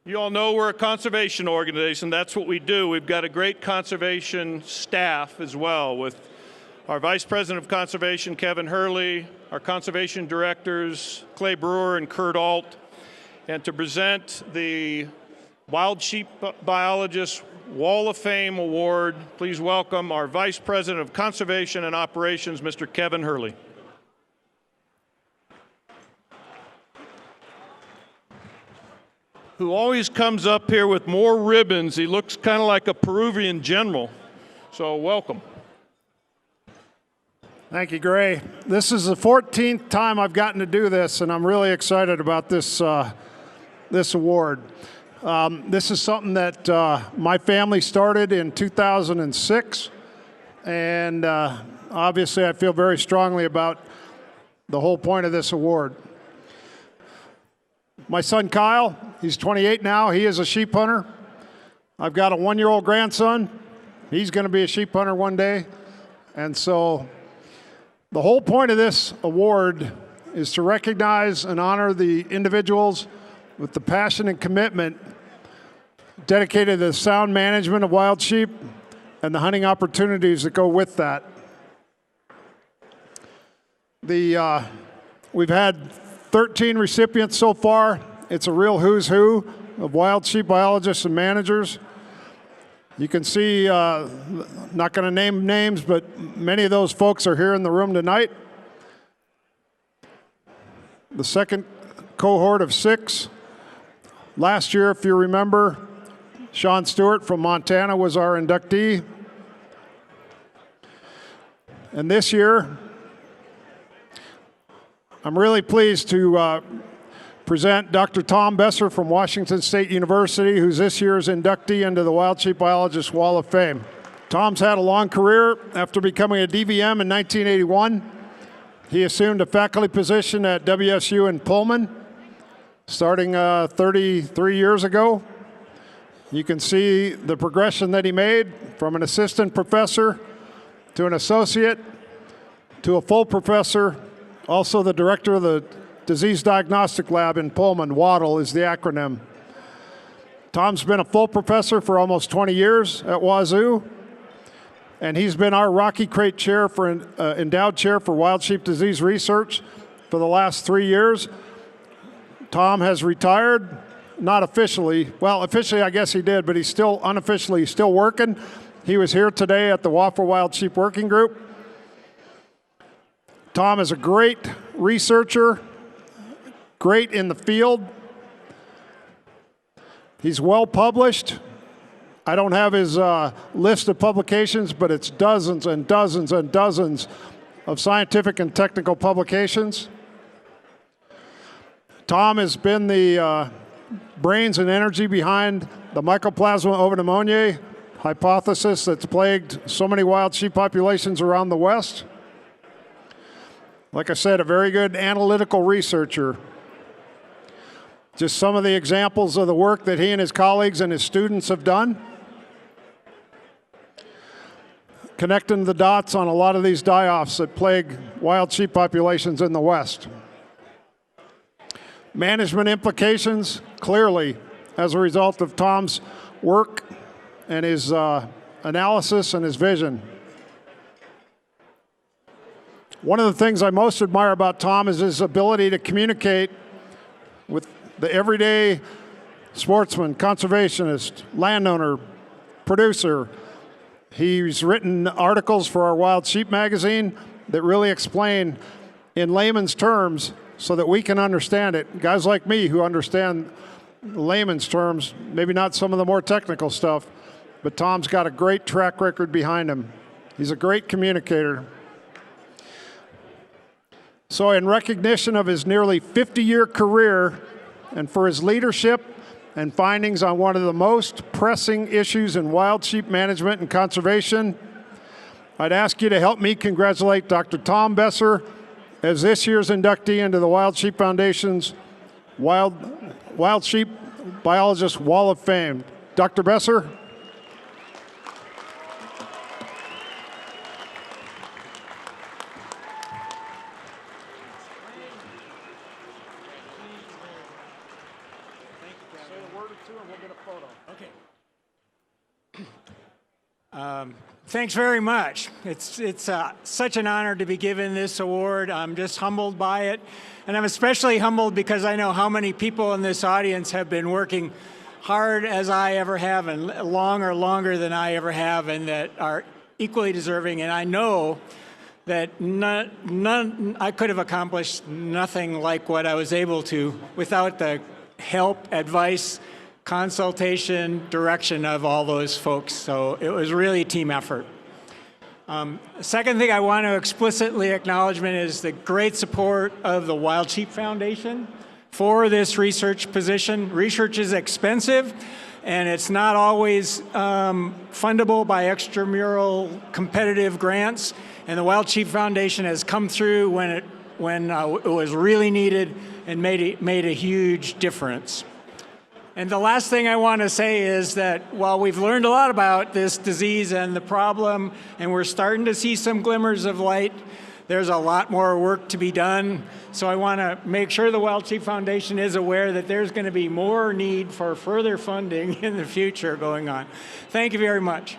You all know we're a conservation organization. That's what we do. We've got a great conservation staff as well, with our Vice President of Conservation, Kevin Hurley, our conservation directors, Clay Brewer and Kurt Alt, and to present the Wild Sheep Biologist Wall of Fame Award, please welcome our Vice President of Conservation and Operations, Mr. Kevin Hurley. Who always comes up here with more ribbons. He looks kind of like a Peruvian general. So welcome. Thank you, Gray. This is the 14th time I've gotten to do this, and I'm really excited about this, this award. This is something that my family started in 2006, and obviously I feel very strongly about the whole point of this award. My son Kyle, he's 28 now, he is a sheep hunter. I've got a 1-year-old grandson. He's going to be a sheep hunter one day. And so the whole point of this award is to recognize and honor the individuals with the passion and commitment dedicated to the sound management of wild sheep and the hunting opportunities that go with that. We've had 13 recipients so far. It's a real who's who of wild sheep biologists and managers. You can see, not going to name names, but many of those folks are here in the room tonight. The second cohort of 6. Last year, if you remember, Sean Stewart from Montana was our inductee. And this year, I'm really pleased to present Dr. Tom Besser from Washington State University, who's this year's inductee into the Wild Sheep Biologist Wall of Fame. Tom's had a long career. After becoming a DVM in 1981, he assumed a faculty position at WSU in Pullman, starting 33 years ago. You can see the progression that he made from an assistant professor to an associate to a full professor, also the director of the Disease Diagnostic Lab in Pullman. WADL is the acronym. Tom's been a full professor for almost 20 years at Wazoo, and he's been our Rocky Crate Chair for Endowed Chair for Wild Sheep Disease Research for the last 3 years. Tom has retired, not officially. Well, officially I guess he did, but he's still unofficially still working. He was here today at the Waffle Wild Sheep Working Group. Tom is a great researcher, great in the field. He's well published. I don't have his list of publications, but it's dozens and dozens and dozens of scientific and technical publications. Tom has been the brains and energy behind the Mycoplasma pneumoniae hypothesis that's plagued so many wild sheep populations around the West. Like I said, a very good analytical researcher. Just some of the examples of the work that he and his colleagues and his students have done. Connecting the dots on a lot of these die-offs that plague wild sheep populations in the West. Management implications, clearly, as a result of Tom's work and his analysis and his vision. One of the things I most admire about Tom is his ability to communicate with the everyday sportsman, conservationist, landowner, producer. He's written articles for our Wild Sheep magazine that really explain in layman's terms so that we can understand it. Guys like me who understand layman's terms, maybe not some of the more technical stuff, but Tom's got a great track record behind him. He's a great communicator. So in recognition of his nearly 50-year career and for his leadership and findings on one of the most pressing issues in wild sheep management and conservation, I'd ask you to help me congratulate Dr. Tom Besser as this year's inductee into the Wild Sheep Foundation's Wild Sheep Biologist Wall of Fame. Dr. Besser. Say a word or two Thanks very much. It's such an honor to be given this award. I'm just humbled by it. And I'm especially humbled because I know how many people in this audience have been working hard as I ever have and longer than I ever have, and that are equally deserving. And I know that I could have accomplished nothing like what I was able to without the help, advice, consultation, direction of all those folks. So it was really a team effort. Second thing I want to explicitly acknowledge is the great support of the Wild Sheep Foundation for this research position. Research is expensive, and it's not always fundable by extramural competitive grants. And the Wild Sheep Foundation has come through when it was really needed and made a huge difference. And the last thing I want to say is that while we've learned a lot about this disease and the problem, and we're starting to see some glimmers of light, there's a lot more work to be done. So I want to make sure the Wild Sheep Foundation is aware that there's going to be more need for further funding in the future going on. Thank you very much.